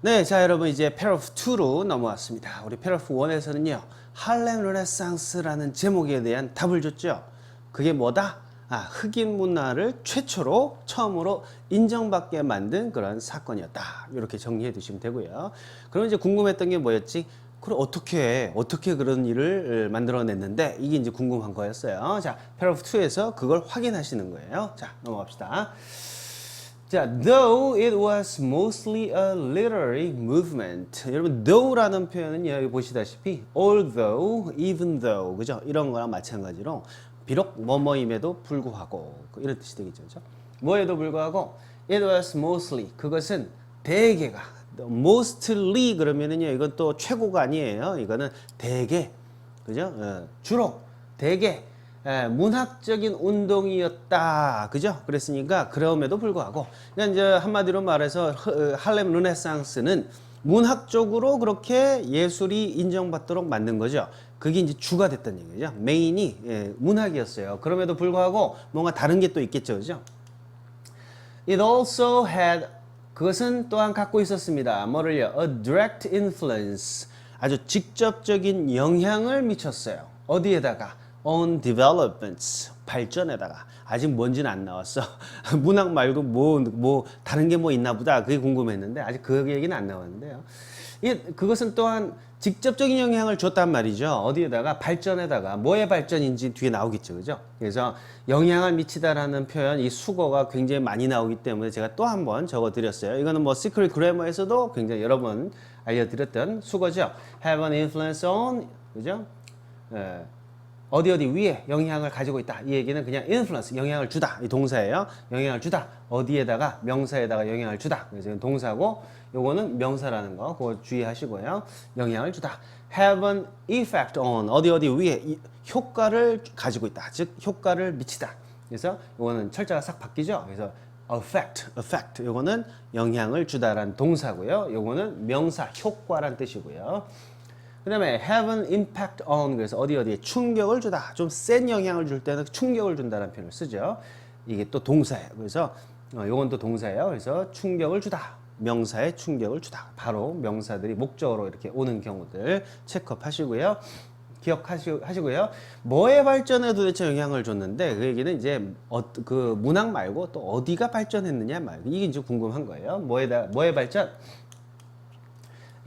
네, 자 여러분 이제 패러프 2로 넘어왔습니다. 우리 패러프 1에서는요. 할렘 르네상스라는 제목에 대한 답을 줬죠. 그게 뭐다? 흑인 문화를 최초로 처음으로 인정받게 만든 그런 사건이었다. 이렇게 정리해 두시면 되고요. 그럼 이제 궁금했던 게 뭐였지? 그럼 어떻게 그런 일을 만들어냈는데 이게 이제 궁금한 거였어요. 자, 패러프 2에서 그걸 확인하시는 거예요. 자, 넘어갑시다. 자, though it was mostly a literary movement. 여러분, though라는 표현은 여기 보시다시피 although, even though, 그죠? 이런 거랑 마찬가지로 비록 뭐뭐임에도 불구하고 이런 뜻이 되겠죠, 그죠? 뭐에도 불구하고 it was mostly 그것은 대개가 mostly 그러면은요 이건 또 최고가 아니에요. 이거는 대개, 그죠? 주로 대개. 문학적인 운동이었다. 그죠? 그랬으니까 그럼에도 불구하고 그러니까 이제 한마디로 말해서 할렘 르네상스는 문학적으로 그렇게 예술이 인정받도록 만든 거죠. 그게 이제 주가 됐던 얘기죠. 메인이 문학이었어요. 그럼에도 불구하고 뭔가 다른 게 또 있겠죠. 그죠? It also had 그것은 또한 갖고 있었습니다. 뭐를요? A direct influence 아주 직접적인 영향을 미쳤어요. 어디에다가? On developments 발전에다가 아직 뭔지는 안 나왔어. 문학 말고 뭐 다른 게 뭐 있나 보다. 그게 궁금했는데 아직 그 얘기는 안 나왔는데요. 그것은 또한 직접적인 영향을 줬단 말이죠. 어디에다가 발전에다가 뭐의 발전인지 뒤에 나오겠죠. 그죠? 그래서 영향을 미치다라는 표현 이 수거가 굉장히 많이 나오기 때문에 제가 또 한 번 적어 드렸어요. 이거는 뭐 시크릿 그래머에서도 굉장히 여러 번 알려드렸던 수거죠. Have an influence on 그죠? 어디 위에 영향을 가지고 있다. 이 얘기는 그냥 influence, 영향을 주다. 이 동사예요. 영향을 주다. 어디에다가 명사에다가 영향을 주다. 그래서 이건 동사고 요거는 명사라는 거. 그거 주의하시고요. 영향을 주다. have an effect on 어디 위에 효과를 가지고 있다. 즉 효과를 미치다. 그래서 요거는 철자가 싹 바뀌죠. 그래서 effect. 요거는 영향을 주다라는 동사고요. 요거는 명사, 효과란 뜻이고요. 그 다음에 have an impact on 그래서 어디에 충격을 주다 좀 센 영향을 줄 때는 충격을 준다는 표현을 쓰죠. 이게 또 동사예요. 그래서 요건 또 동사예요. 그래서 충격을 주다 명사에 충격을 주다 바로 명사들이 목적으로 이렇게 오는 경우들 체크업 하시고요. 기억하시고요. 뭐의 발전에 도대체 영향을 줬는데 그 얘기는 이제 그 문학 말고 또 어디가 발전했느냐 말고 이게 이제 궁금한 거예요. 뭐의 발전?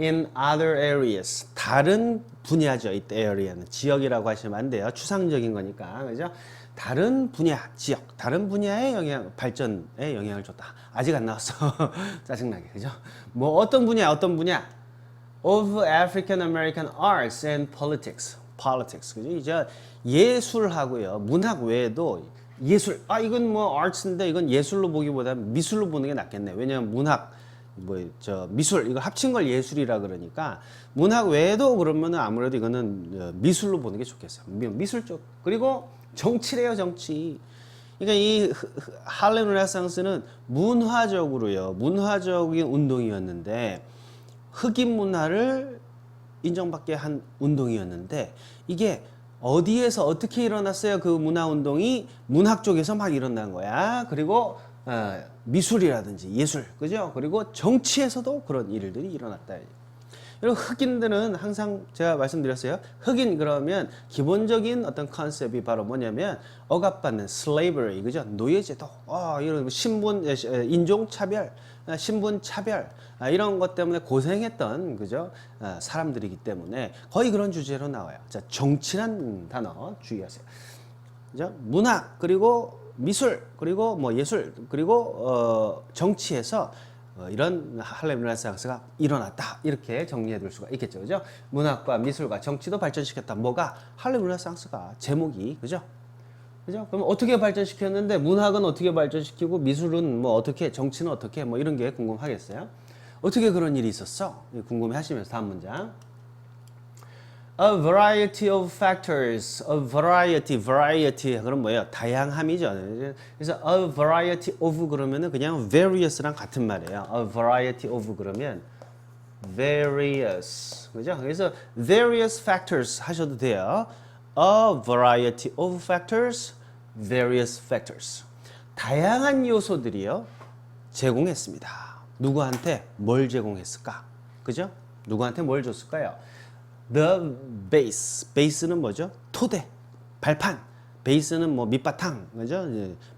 In other areas 다른 분야죠. 이 area는 지역이라고 하시면 안 돼요. 추상적인 거니까 그죠? 다른 분야, 지역, 다른 분야의 발전에 영향을 줬다. 아직 안 나왔어. 짜증나게 그죠? 뭐 어떤 분야? Of African American arts and politics 그죠? 이제 예술하고요. 문학 외에도 예술. 이건 뭐 arts인데 이건 예술로 보기보다 미술로 보는 게 낫겠네. 왜냐면 문학 미술 이거 합친 걸 예술이라 그러니까 문학 외에도 그러면은 아무래도 이거는 미술로 보는 게 좋겠어요. 미술 쪽 그리고 정치래요. 정치. 그러니까 이 할렘 르네상스는 문화적인 운동이었는데 흑인 문화를 인정받게 한 운동이었는데 이게 어디에서 어떻게 일어났어요? 그 문화 운동이 문학 쪽에서 막 일어난 거야. 그리고 미술이라든지 예술, 그죠? 그리고 정치에서도 그런 일들이 일어났다. 그리고 흑인들은 항상 제가 말씀드렸어요. 흑인 그러면 기본적인 어떤 컨셉이 바로 뭐냐면 억압받는 slavery, 그죠? 노예제도, 이런 인종차별, 신분차별, 이런 것 때문에 고생했던, 그죠? 사람들이기 때문에 거의 그런 주제로 나와요. 자, 정치란 단어 주의하세요. 그죠? 문학, 그리고 미술 그리고 뭐 예술 그리고 정치에서 이런 할렘 르네상스가 일어났다 이렇게 정리해 둘 수가 있겠죠. 그죠? 문학과 미술과 정치도 발전시켰다. 뭐가? 할렘 르네상스가 제목이 그죠? 그럼 어떻게 발전시켰는데 문학은 어떻게 발전시키고 미술은 뭐 어떻게 정치는 어떻게 뭐 이런 게 궁금하겠어요? 어떻게 그런 일이 있었어? 궁금해 하시면서 다음 문장. A variety of factors. A variety. 그럼 뭐예요? 다양함이죠. 그래서 a variety of 그러면은 그냥 various랑 같은 말이에요. A variety of 그러면 various. 그죠? 그래서 various factors 하셔도 돼요. A variety of factors, various factors. 다양한 요소들이요. 제공했습니다. 누구한테 뭘 제공했을까? 그죠? 누구한테 뭘 줬을까요? The base. base는 뭐죠? 토대, 발판. 베이스는 뭐 밑바탕, 그죠?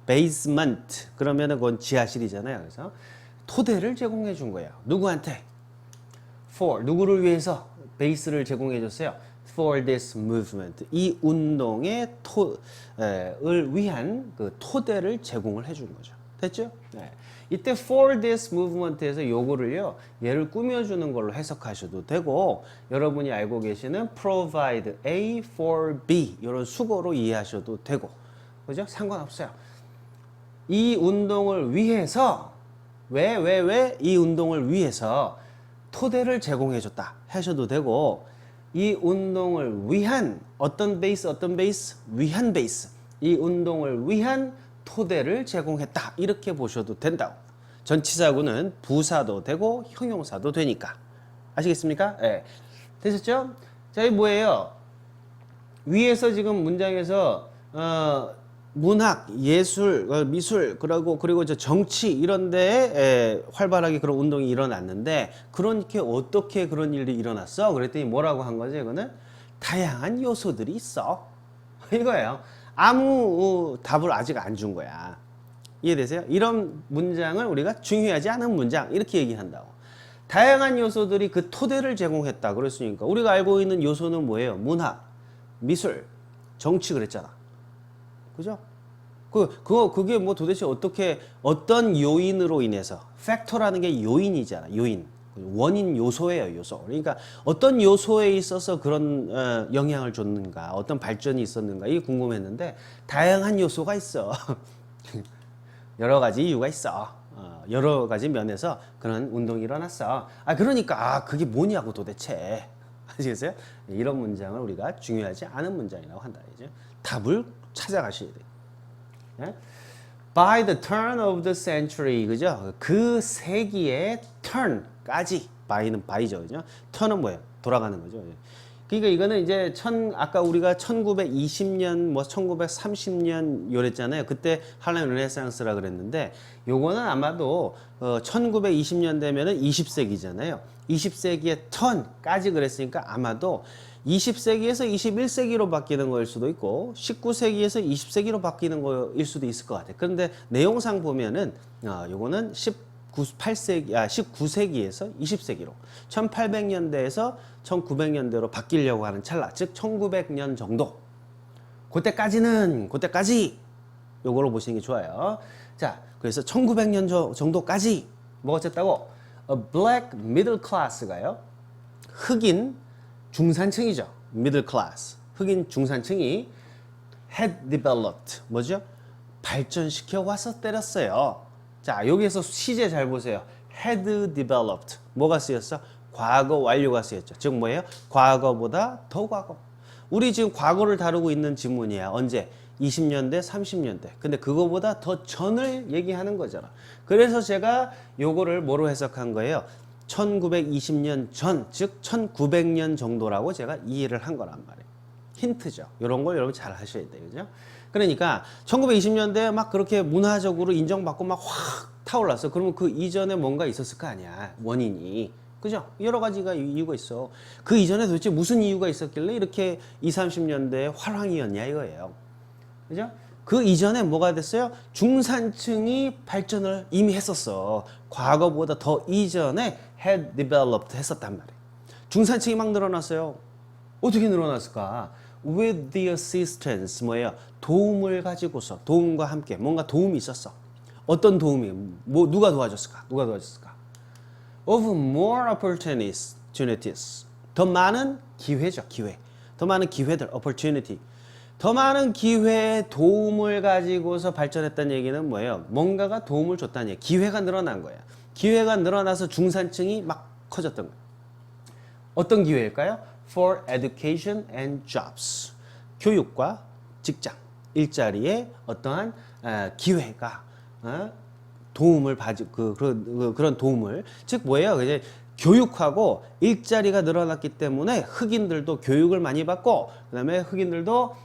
basement. 그러면은 그건 지하실이잖아요. 그래서 토대를 제공해 준 거예요. 누구한테? For. 누구를 위해서 베이스를 제공해 줬어요? For this movement. 이 운동의 을 위한 그 토대를 제공을 해 준 거죠. 됐죠? 네. 이때 for this movement에서 요거를요, 얘를 꾸며주는 걸로 해석하셔도 되고, 여러분이 알고 계시는 provide A for B, 이런 수거로 이해하셔도 되고, 그죠? 상관없어요. 이 운동을 위해서, 왜 이 운동을 위해서 토대를 제공해줬다 하셔도 되고, 이 운동을 위한 어떤 베이스? 위한 베이스. 이 운동을 위한 토대를 제공했다. 이렇게 보셔도 된다고. 전치사구는 부사도 되고 형용사도 되니까. 아시겠습니까? 네. 되셨죠? 자, 이게 뭐예요? 위에서 지금 문장에서 문학, 예술, 미술, 그리고 저 정치 이런 데에 활발하게 그런 운동이 일어났는데, 그렇게 어떻게 그런 일이 일어났어? 그랬더니 뭐라고 한 거죠? 이거는 다양한 요소들이 있어. 이거예요. 아무 답을 아직 안 준 거야. 이해되세요? 이런 문장을 우리가 중요하지 않은 문장 이렇게 얘기한다고. 다양한 요소들이 그 토대를 제공했다 그랬으니까 우리가 알고 있는 요소는 뭐예요? 문학, 미술, 정치 그랬잖아. 그죠? 그게 뭐 도대체 어떤 요인으로 인해서, 팩터라는 게 요인이잖아. 요인. 원인 요소예요, 요소. 그러니까 어떤 요소에 있어서 그런 영향을 줬는가, 어떤 발전이 있었는가, 이게 궁금했는데, 다양한 요소가 있어. 여러 가지 이유가 있어. 여러 가지 면에서 그런 운동이 일어났어. 그러니까, 그게 뭐냐고 도대체. 아시겠어요? 이런 문장을 우리가 중요하지 않은 문장이라고 한다. 이제 답을 찾아가셔야 돼요. 예? By the turn of the century, 그죠? 그 세기의 turn까지, by는 by죠, 그죠? turn은 뭐예요? 돌아가는 거죠. 그러니까 이거는 이제 아까 우리가 1920년, 뭐 1930년 요랬잖아요. 그때 할렘 르네상스라 그랬는데, 요거는 아마도 1920년 되면은 20세기잖아요. 20세기의 turn까지 그랬으니까 아마도 20세기에서 21세기로 바뀌는 거일 수도 있고 19세기에서 20세기로 바뀌는 거일 수도 있을 것 같아요. 그런데 내용상 보면은 요거는 19세기에서 20세기로 1800년대에서 1900년대로 바뀌려고 하는 찰나, 즉 1900년 정도, 그때까지 요거로 보시는 게 좋아요. 자, 그래서 1900년 정도까지 뭐가 어쨌다고? A black middle class가요, 흑인 중산층이죠. middle class. 흑인 중산층이 had developed. 뭐죠? 발전시켜 와서 때렸어요. 자, 여기에서 시제 잘 보세요. had developed. 뭐가 쓰였어? 과거 완료가 쓰였죠. 즉 뭐예요? 과거보다 더 과거. 우리 지금 과거를 다루고 있는 지문이야. 언제? 20년대, 30년대. 근데 그거보다 더 전을 얘기하는 거잖아. 그래서 제가 요거를 뭐로 해석한 거예요? 1920년 전, 즉 1900년 정도라고 제가 이해를 한 거란 말이에요. 힌트죠. 이런 걸 여러분 잘 하셔야 돼요. 그죠? 그러니까 1920년대에 막 그렇게 문화적으로 인정받고 막 확 타올랐어. 그러면 그 이전에 뭔가 있었을 거 아니야. 원인이. 그죠? 여러 가지가 이유가 있어. 그 이전에 도대체 무슨 이유가 있었길래 이렇게 20, 30년대에 활황이었냐 이거예요. 그죠? 그 이전에 뭐가 됐어요? 중산층이 발전을 이미 했었어. 과거보다 더 이전에 had developed 했었단 말이에요. 중산층이 막 늘어났어요. 어떻게 늘어났을까? With the assistance, 뭐예요? 도움을 가지고서, 도움과 함께 뭔가 도움이 있었어. 어떤 도움이? 누가 도와줬을까? Of more opportunities. 더 많은 기회죠, 기회. 더 많은 기회들, opportunity. 더 많은 기회의 도움을 가지고서 발전했다는 얘기는 뭐예요? 뭔가가 도움을 줬다는 얘기. 기회가 늘어난 거야. 기회가 늘어나서 중산층이 막 커졌던 거예요. 어떤 기회일까요? For education and jobs. 교육과 직장, 일자리에 어떠한 기회가 도움을 그런 도움을, 즉 뭐예요? 이제 교육하고 일자리가 늘어났기 때문에 흑인들도 교육을 많이 받고, 그다음에 흑인들도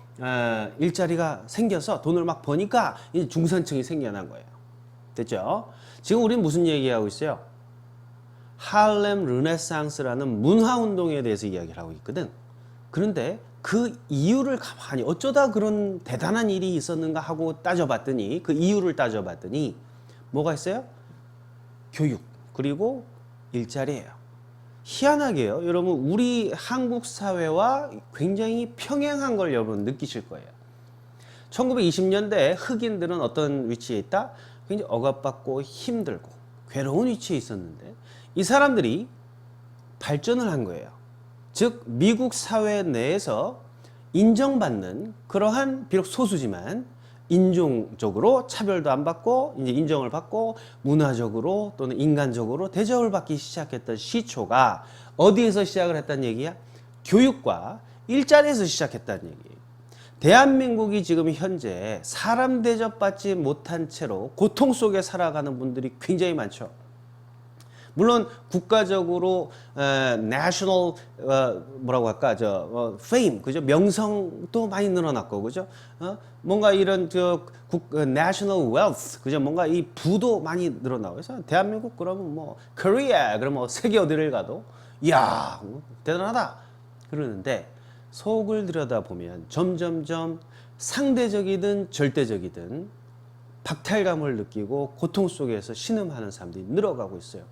일자리가 생겨서 돈을 막 버니까 이제 중산층이 생겨난 거예요. 됐죠? 지금 우리는 무슨 얘기하고 있어요? 할렘 르네상스라는 문화운동에 대해서 이야기를 하고 있거든. 그런데 그 이유를 가만히 어쩌다 그런 대단한 일이 있었는가 하고 따져봤더니 그 이유를 따져봤더니 뭐가 있어요? 교육 그리고 일자리예요. 희한하게요. 여러분 우리 한국 사회와 굉장히 평행한 걸 여러분 느끼실 거예요. 1920년대 흑인들은 어떤 위치에 있다? 굉장히 억압받고 힘들고 괴로운 위치에 있었는데 이 사람들이 발전을 한 거예요. 즉 미국 사회 내에서 인정받는 그러한 비록 소수지만 인종적으로 차별도 안 받고 이제 인정을 받고 문화적으로 또는 인간적으로 대접을 받기 시작했던 시초가 어디에서 시작을 했다는 얘기야? 교육과 일자리에서 시작했다는 얘기예요. 대한민국이 지금 현재 사람 대접받지 못한 채로 고통 속에 살아가는 분들이 굉장히 많죠. 물론 국가적으로 national 뭐라고 할까 fame 그죠 명성도 많이 늘어났고 그죠 뭔가 이런 national wealth 그죠 뭔가 이 부도 많이 늘어나고 그래서 대한민국 그러면 뭐 코리아 그러면 뭐 세계 어디를 가도 이야 대단하다 그러는데 속을 들여다보면 점점점 상대적이든 절대적이든 박탈감을 느끼고 고통 속에서 신음하는 사람들이 늘어가고 있어요.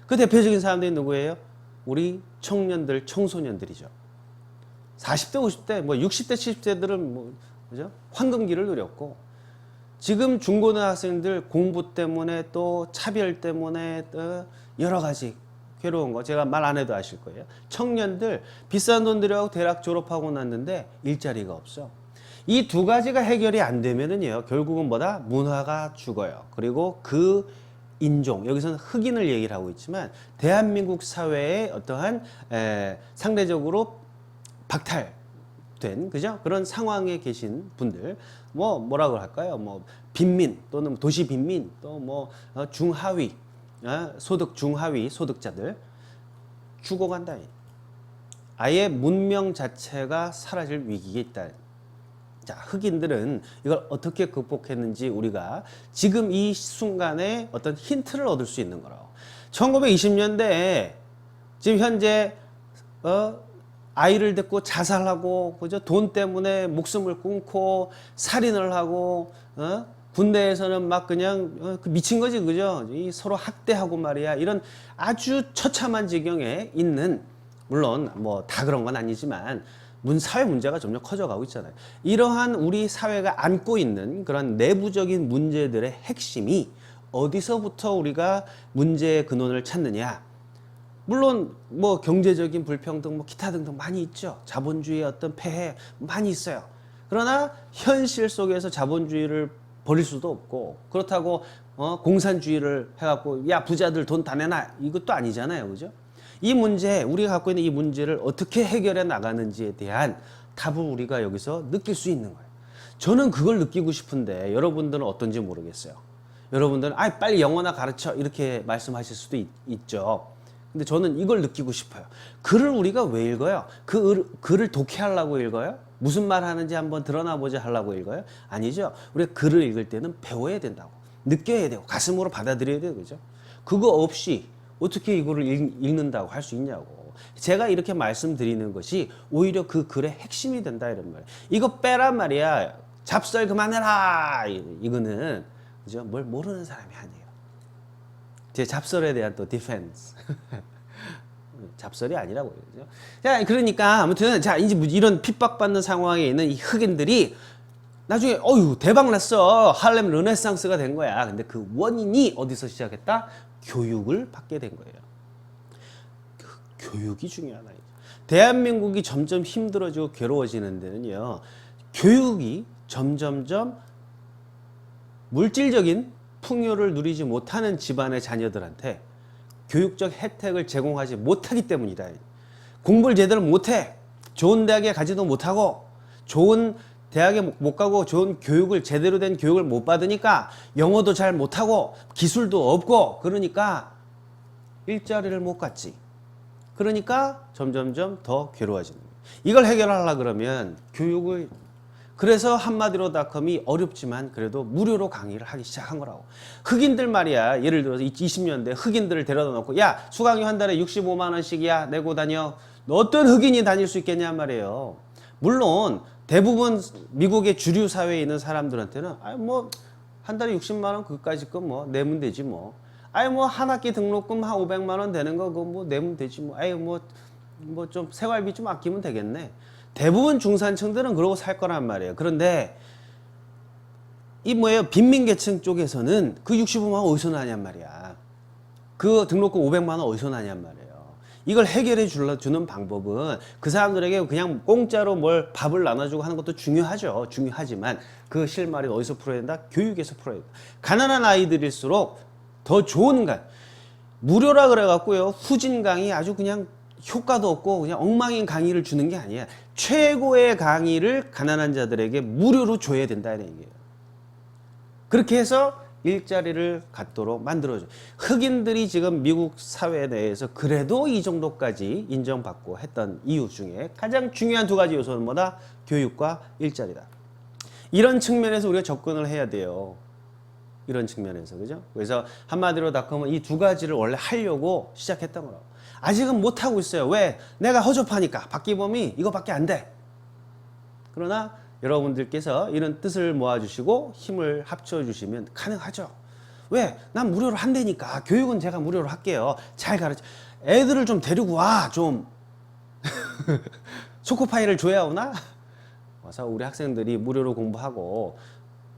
그 대표적인 사람들이 누구예요? 우리 청년들, 청소년들이죠. 40대, 50대, 뭐 60대, 70대들은 뭐 그죠? 황금기를 누렸고 지금 중고등학생들 공부 때문에 또 차별 때문에 또 여러 가지 괴로운 거 제가 말 안 해도 아실 거예요. 청년들 비싼 돈 들여고 대학 졸업하고 났는데 일자리가 없어. 이 두 가지가 해결이 안 되면은요 결국은 뭐다? 문화가 죽어요. 그리고 그 인종, 여기서는 흑인을 얘기를 하고 있지만 대한민국 사회의 어떠한 상대적으로 박탈된 그죠? 그런 상황에 계신 분들 뭐라고 할까요? 뭐 빈민 또는 도시 빈민 또 뭐 중하위 소득 중하위 소득자들 죽어간다. 아예 문명 자체가 사라질 위기에 있다. 자, 흑인들은 이걸 어떻게 극복했는지 우리가 지금 이 순간에 어떤 힌트를 얻을 수 있는 거라고. 1920년대에 지금 현재 아이를 데리고 자살하고 그죠? 돈 때문에 목숨을 끊고 살인을 하고 군대에서는 막 그냥 미친 거지 그죠? 이 서로 학대하고 말이야. 이런 아주 처참한 지경에 있는 물론 뭐 다 그런 건 아니지만 사회 문제가 점점 커져가고 있잖아요. 이러한 우리 사회가 안고 있는 그런 내부적인 문제들의 핵심이 어디서부터 우리가 문제의 근원을 찾느냐. 물론 뭐 경제적인 불평등 뭐 기타 등등 많이 있죠. 자본주의의 어떤 폐해 많이 있어요. 그러나 현실 속에서 자본주의를 버릴 수도 없고 그렇다고 공산주의를 해갖고 야 부자들 돈 다 내놔 이것도 아니잖아요. 그죠? 이 문제, 우리가 갖고 있는 이 문제를 어떻게 해결해 나가는지에 대한 답을 우리가 여기서 느낄 수 있는 거예요. 저는 그걸 느끼고 싶은데 여러분들은 어떤지 모르겠어요. 여러분들은 빨리 영어나 가르쳐 이렇게 말씀하실 수도 있죠. 근데 저는 이걸 느끼고 싶어요. 글을 우리가 왜 읽어요? 글을 독해하려고 읽어요? 무슨 말 하는지 한번 드러나 보자 하려고 읽어요? 아니죠. 우리가 글을 읽을 때는 배워야 된다고. 느껴야 되고 가슴으로 받아들여야 되고 그죠? 그거 없이 어떻게 이거를 읽는다고 할 수 있냐고. 제가 이렇게 말씀드리는 것이 오히려 그 글의 핵심이 된다 이런 말이에요. 이거 빼란 말이야. 잡설 그만해라. 이거는 그죠? 뭘 모르는 사람이 아니에요. 제 잡설에 대한 또 디펜스. 잡설이 아니라고 그러죠. 자, 그러니까 아무튼 자 이제 이런 핍박받는 상황에 있는 이 흑인들이 나중에 대박 났어. 할렘 르네상스가 된 거야. 근데 그 원인이 어디서 시작했다? 교육을 받게 된 거예요. 교육이 중요하다. 대한민국이 점점 힘들어지고 괴로워지는 데는요. 교육이 점점점 물질적인 풍요를 누리지 못하는 집안의 자녀들한테 교육적 혜택을 제공하지 못하기 때문이다. 공부를 제대로 못해. 좋은 대학에 가지도 못하고 좋은 대학에 못 가고 좋은 교육을 제대로 된 교육을 못 받으니까 영어도 잘 못하고 기술도 없고 그러니까 일자리를 못 갖지. 그러니까 점점점 더 괴로워지는 거예요. 이걸 해결하려고 그러면 교육을 그래서 한마디로닷컴이 어렵지만 그래도 무료로 강의를 하기 시작한 거라고. 흑인들 말이야. 예를 들어서 20년대 흑인들을 데려다 놓고 야 수강료 한 달에 65만 원씩이야 내고 다녀. 어떤 흑인이 다닐 수 있겠냐 말이에요. 물론 대부분 미국의 주류 사회에 있는 사람들한테는 뭐 한 달에 60만 원 그까짓 거 뭐 내면 되지 뭐. 뭐 한 학기 등록금 한 500만 원 되는 거 그거 뭐 내면 되지 뭐. 뭐 좀 생활비 좀 아끼면 되겠네. 대부분 중산층들은 그러고 살 거란 말이에요. 그런데 이 뭐예요? 빈민계층 쪽에서는 그 65만 원 어디서 나냔 말이야. 그 등록금 500만 원 어디서 나냔 말이에요. 이걸 해결해 주는 방법은 그 사람들에게 그냥 공짜로 뭘 밥을 나눠주고 하는 것도 중요하죠. 중요하지만 그 실마리는 어디서 풀어야 된다? 교육에서 풀어야 된다. 가난한 아이들일수록 더 좋은 무료라 그래갖고요. 후진 강의 아주 그냥 효과도 없고 그냥 엉망인 강의를 주는 게 아니야. 최고의 강의를 가난한 자들에게 무료로 줘야 된다는 얘기예요. 그렇게 해서 일자리를 갖도록 만들어줘. 흑인들이 지금 미국 사회 내에서 그래도 이 정도까지 인정받고 했던 이유 중에 가장 중요한 두 가지 요소는 뭐다? 교육과 일자리다. 이런 측면에서 우리가 접근을 해야 돼요. 이런 측면에서, 그죠? 그래서 한마디로 닷컴은 이 두 가지를 원래 하려고 시작했던 거라고. 아직은 못하고 있어요. 왜? 내가 허접하니까. 박기범이 이거밖에 안 돼. 그러나 여러분들께서 이런 뜻을 모아주시고 힘을 합쳐주시면 가능하죠. 왜? 난 무료로 한다니까. 교육은 제가 무료로 할게요. 잘 가르쳐. 애들을 좀 데리고 와. 좀. 초코파이를 줘야 오나? 와서 우리 학생들이 무료로 공부하고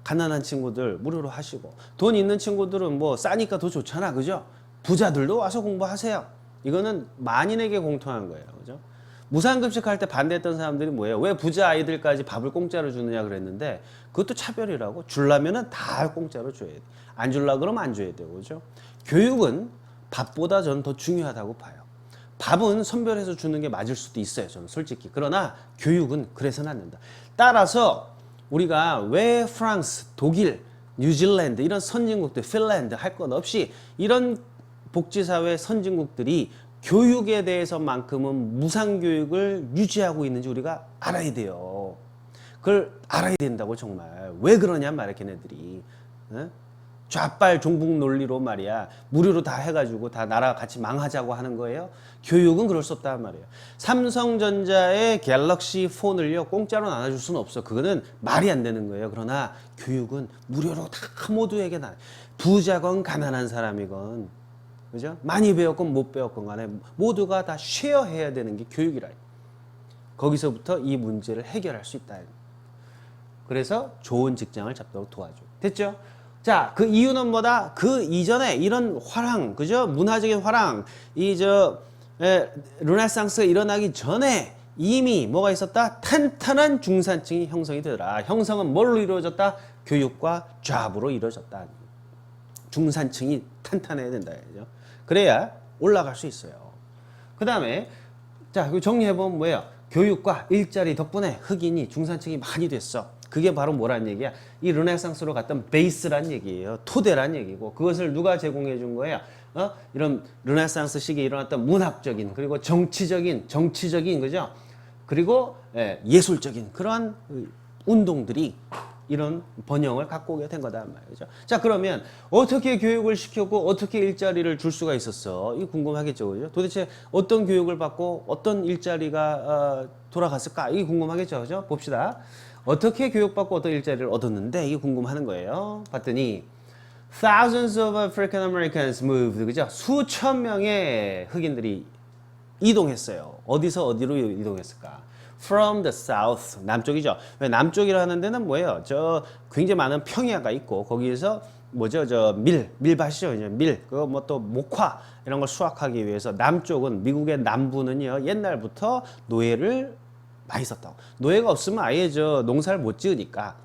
가난한 친구들 무료로 하시고 돈 있는 친구들은 뭐 싸니까 더 좋잖아. 그죠? 부자들도 와서 공부하세요. 이거는 만인에게 공통한 거예요. 그죠? 무상급식 할 때 반대했던 사람들이 뭐예요? 왜 부자 아이들까지 밥을 공짜로 주느냐 그랬는데 그것도 차별이라고. 주려면은 다 공짜로 줘야 돼. 안 줄라 그러면 안 줘야 되고. 그죠? 교육은 밥보다 저는 더 중요하다고 봐요. 밥은 선별해서 주는 게 맞을 수도 있어요. 저는 솔직히. 그러나 교육은 그래서는 안 된다. 따라서 우리가 왜 프랑스, 독일, 뉴질랜드 이런 선진국들, 핀란드 할 것 없이 이런 복지사회 선진국들이 교육에 대해서만큼은 무상교육을 유지하고 있는지 우리가 알아야 돼요. 그걸 알아야 된다고 정말. 왜 그러냐 말이야 걔네들이. 에? 좌빨 종북 논리로 말이야. 무료로 다 해가지고 다 나라 같이 망하자고 하는 거예요. 교육은 그럴 수 없단 말이에요. 삼성전자의 갤럭시 폰을요 공짜로 나눠줄 수는 없어. 그거는 말이 안 되는 거예요. 그러나 교육은 무료로 다 모두에게 나. 부자건 가난한 사람이건 그죠? 많이 배웠건 못 배웠건 간에 모두가 다 쉐어해야 되는 게 교육이라. 거기서부터 이 문제를 해결할 수 있다. 그래서 좋은 직장을 잡도록 도와줘. 됐죠? 자, 그 이유는 뭐다? 그 이전에 이런 화랑, 그죠? 문화적인 화랑, 르네상스가 일어나기 전에 이미 뭐가 있었다? 탄탄한 중산층이 형성이 되더라. 형성은 뭘로 이루어졌다? 교육과 잡으로 이루어졌다. 중산층이 탄탄해야 된다. 그죠? 그래야 올라갈 수 있어요. 그 다음에, 자, 정리해보면 뭐예요? 교육과 일자리 덕분에 흑인이 중산층이 많이 됐어. 그게 바로 뭐란 얘기야? 이 르네상스로 갔던 베이스란 얘기예요. 토대란 얘기고 그것을 누가 제공해 준 거예요? 이런 르네상스 시기에 일어났던 문학적인 그리고 정치적인 그죠? 그리고 예술적인 그러한 운동들이 이런 번영을 갖고 오게 된 거다 말이죠. 자, 그러면 어떻게 교육을 시켰고 어떻게 일자리를 줄 수가 있었어? 이거 궁금하겠죠, 그죠? 도대체 어떤 교육을 받고 어떤 일자리가 돌아갔을까? 이게 궁금하겠죠, 그죠? 봅시다. 어떻게 교육받고 어떤 일자리를 얻었는데 이게 궁금하는 거예요. 봤더니 thousands of African Americans moved, 그죠? 수천 명의 흑인들이 이동했어요. 어디서 어디로 이동했을까? From the south, 남쪽이죠. 왜 남쪽이라 하는 데는 뭐예요? 저 굉장히 많은 평야가 있고 거기에서 뭐죠? 저 밀밭이죠. 밀, 그거 뭐 또 목화 이런 걸 수확하기 위해서 남쪽은 미국의 남부는요 옛날부터 노예를 많이 썼다고. 노예가 없으면 아예 저 농사를 못 지으니까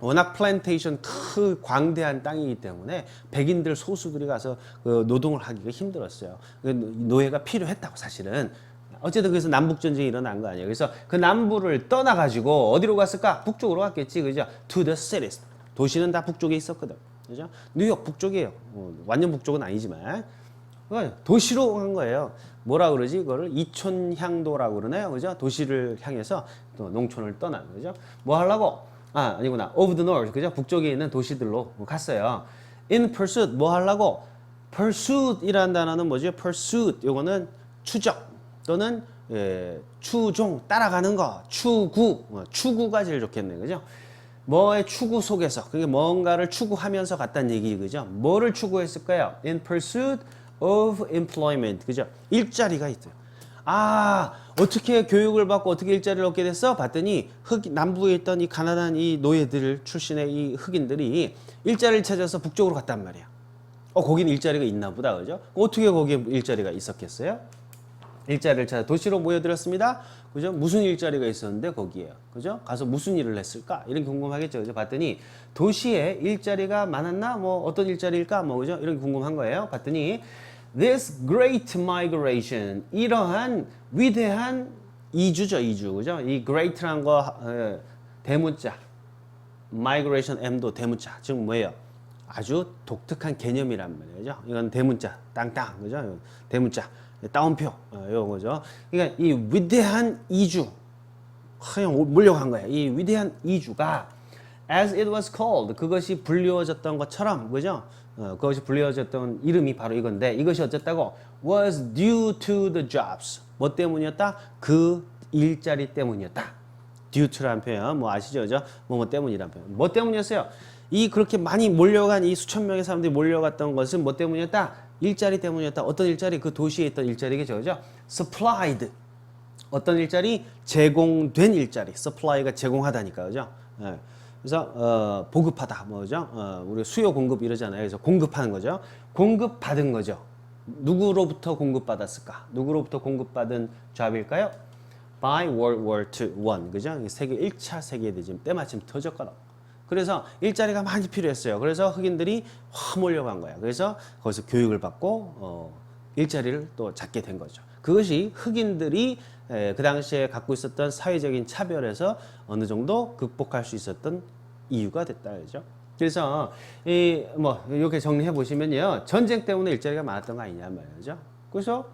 워낙 플랜테이션 큰 광대한 땅이기 때문에 백인들 소수들이 가서 그 노동을 하기가 힘들었어요. 노예가 필요했다고 사실은. 어쨌든 그래서 남북전쟁이 일어난 거 아니에요. 그래서 그 남부를 떠나가지고 어디로 갔을까? 북쪽으로 갔겠지. 그죠? To the cities. 도시는 다 북쪽에 있었거든. 그죠? 뉴욕 북쪽이에요. 완전 북쪽은 아니지만. 도시로 간 거예요. 뭐라 그러지? 이거를 이촌향도라고 그러나요? 그죠? 도시를 향해서 또 농촌을 떠난 거죠. 뭐 하려고? 아니구나. Of the North. 그죠? 북쪽에 있는 도시들로 갔어요. In pursuit. 뭐 하려고? Pursuit이라는 단어는 뭐죠? Pursuit. 요거는 추적 또는 추종, 따라가는 거, 추구. 추구가 제일 좋겠네. 그죠? 뭐의 추구 속에서, 그게 뭔가를 추구하면서 갔다는 얘기, 그죠? 뭐를 추구했을까요? In pursuit of employment. 그죠? 일자리가 있어요. 어떻게 교육을 받고 어떻게 일자리를 얻게 됐어? 봤더니 남부에 있던 이 가난한 이 노예들 출신의 이 흑인들이 일자리를 찾아서 북쪽으로 갔단 말이야. 거기는 일자리가 있나 보다. 그죠? 어떻게 거기에 일자리가 있었겠어요? 일자리를 찾아 도시로 모여들었습니다. 그죠? 무슨 일자리가 있었는데 거기에요. 그죠? 가서 무슨 일을 했을까? 이런 게 궁금하겠죠. 그죠? 봤더니 도시에 일자리가 많았나? 뭐 어떤 일자리일까? 뭐 그죠? 이런 게 궁금한 거예요. 봤더니 this great migration, 이러한 위대한 이주죠. 이주. 그죠? 이 great란 거 대문자. migration M도 대문자. 즉 뭐예요? 아주 독특한 개념이란 말이죠. 이건 대문자. 땅땅. 그죠? 대문자. 따옴표, 요거죠. 그러니까 이 위대한 이주, 그냥 몰려간 거야. 이 위대한 이주가 as it was called, 그것이 불리워졌던 것처럼, 그죠? 그것이 불리워졌던 이름이 바로 이건데, 이것이 어쨌다고? was due to the jobs. 뭐 때문이었다? 그 일자리 때문이었다. due to라는 표현, 뭐 아시죠? 그죠? 뭐 때문이라는 표현. 뭐 때문이었어요? 이 그렇게 많이 몰려간 이 수천 명의 사람들이 몰려갔던 것은 뭐 때문이었다? 일자리 때문이었다. 어떤 일자리? 그 도시에 있던 일자리겠죠. 그죠? supplied. 어떤 일자리? 제공된 일자리. supply가 제공하다니까. 그죠? 예. 그래서 보급하다. 뭐죠? 우리 수요 공급 이러잖아요. 그래서 공급하는 거죠. 공급받은 거죠. 누구로부터 공급받았을까? 누구로부터 공급받은 잡일까요? by World War II. 그죠? 세계 1차 세계대전 때 마침 터졌거든. 그래서 일자리가 많이 필요했어요. 그래서 흑인들이 확 몰려간 거야. 그래서 거기서 교육을 받고 일자리를 또 잡게 된 거죠. 그것이 흑인들이 그 당시에 갖고 있었던 사회적인 차별에서 어느 정도 극복할 수 있었던 이유가 됐다. 그죠? 그래서 이렇게 정리해 보시면요. 전쟁 때문에 일자리가 많았던 거 아니냐 말이죠. 그래서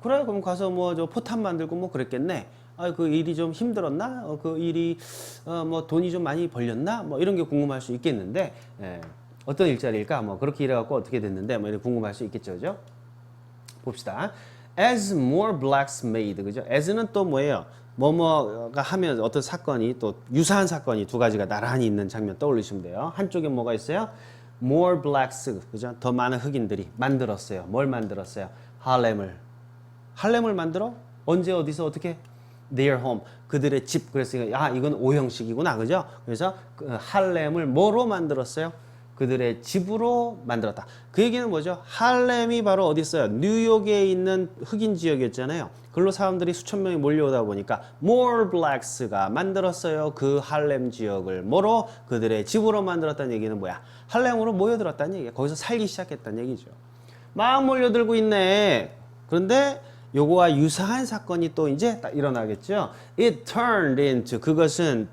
그래 그럼 가서 저 포탄 만들고 뭐 그랬겠네. 그 일이 좀 힘들었나? 그 일이 뭐 돈이 좀 많이 벌렸나? 뭐 이런 게 궁금할 수 있겠는데 어떤 일자리일까? 뭐 그렇게 일해갖고 어떻게 됐는데 뭐 이렇게 궁금할 수 있겠죠, 그죠? 봅시다. As more blacks made, 그죠? as는 또 뭐예요? 뭐뭐가 하면 어떤 사건이 또 유사한 사건이 두 가지가 나란히 있는 장면 떠올리시면 돼요. 한쪽에 뭐가 있어요? More blacks, 그죠? 더 많은 흑인들이 만들었어요. 뭘 만들었어요? 할렘을 만들어? 언제 어디서 어떻게? Their home, 그들의 집. 그랬으니까 이건 오형식이구나, 그죠? 그래서 할렘을 뭐로 만들었어요? 그들의 집으로 만들었다. 그 얘기는 뭐죠? 할렘이 바로 어디 있어요? 뉴욕에 있는 흑인 지역이었잖아요. 그걸로 사람들이 수천 명이 몰려오다 보니까 more blacks가 만들었어요. 그 할렘 지역을 뭐로? 그들의 집으로 만들었다는 얘기는 뭐야? 할렘으로 모여들었다는 얘기야. 거기서 살기 시작했다는 얘기죠. 막 몰려들고 있네. 그런데 요거와 유사한 사건이 또 이제 딱 일어나겠죠. It turned into, 그것은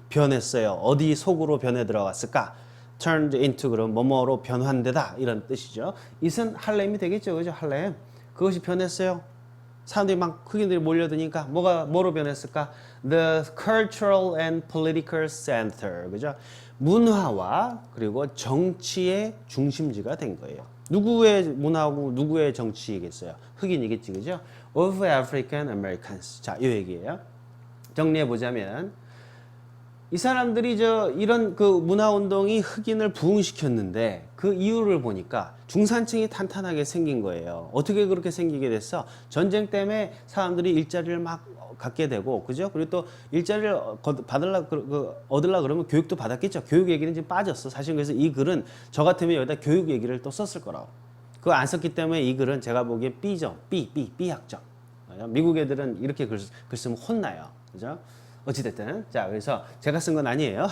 변했어요. 어디 속으로 변해 들어갔을까? turned into, 그럼 뭐뭐로 변환되다 이런 뜻이죠. it은 할렘이 되겠죠. 그죠? 할렘. 그것이 변했어요. 사람들이 막 흑인들이 몰려드니까 뭐로 변했을까? The cultural and political center. 그죠? 문화와 그리고 정치의 중심지가 된 거예요. 누구의 문화고 누구의 정치이겠어요? 흑인이겠지, 그죠? Of African Americans. 자, 이 얘기예요. 정리해 보자면 이 사람들이 이런 그 문화 운동이 흑인을 부흥시켰는데 그 이유를 보니까 중산층이 탄탄하게 생긴 거예요. 어떻게 그렇게 생기게 됐어? 전쟁 때문에 사람들이 일자리를 막 갖게 되고, 그죠? 그리고 또 일자리를 얻으려 그러면 교육도 받았겠죠. 교육 얘기는 지금 빠졌어. 사실 그래서 이 글은 저 같으면 여기다 교육 얘기를 또 썼을 거라고. 그거 안 썼기 때문에 이 글은 제가 보기엔 B점, B 학점. 미국 애들은 이렇게 글 쓰면 혼나요. 그죠? 어찌됐든. 자, 그래서 제가 쓴 건 아니에요.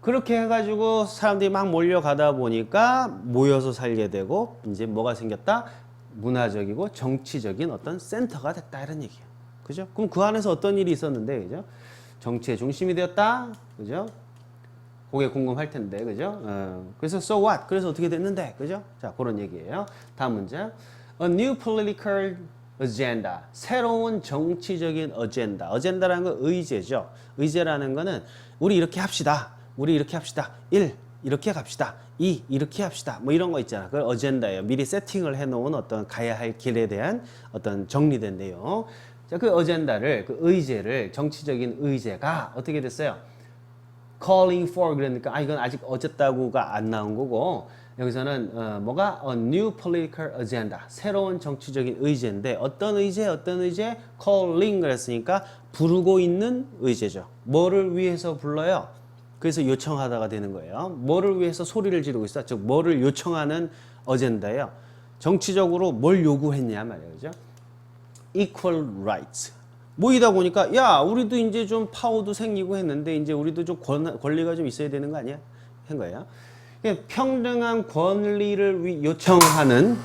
그렇게 해가지고 사람들이 막 몰려가다 보니까 모여서 살게 되고, 이제 뭐가 생겼다? 문화적이고 정치적인 어떤 센터가 됐다. 이런 얘기예요. 그죠? 그럼 그 안에서 어떤 일이 있었는데, 그죠? 정치의 중심이 되었다. 그죠? 그게 궁금할 텐데, 그죠? 그래서 so what? 그래서 어떻게 됐는데, 그죠? 자, 그런 얘기예요. 다음 문제. A new political agenda. 새로운 정치적인 어젠다. 어젠다라는 건 의제죠. 의제라는 거는 우리 이렇게 합시다. 우리 이렇게 합시다. 1. 이렇게 갑시다. 2. 이렇게 합시다. 뭐 이런 거 있잖아. 그걸 어젠다예요. 미리 세팅을 해놓은 어떤 가야 할 길에 대한 어떤 정리된 내용. 자, 그 어젠다를, 그 의제를, 정치적인 의제가 어떻게 됐어요? calling for 그러니까 이건 아직 어쨌다고가 안 나온 거고 여기서는 뭐가 a new political agenda 새로운 정치적인 의제인데 어떤 의제 calling 그랬으니까 부르고 있는 의제죠. 뭐를 위해서 불러요? 그래서 요청하다가 되는 거예요. 뭐를 위해서 소리를 지르고 있어? 즉 뭐를 요청하는 어젠다예요. 정치적으로 뭘 요구했냐 말이에요. 그죠? equal rights. 모이다 보니까 야 우리도 이제 좀 파워도 생기고 했는데 이제 우리도 좀 권리가 좀 있어야 되는 거 아니야? 한 거예요. 평등한 권리를 요청하는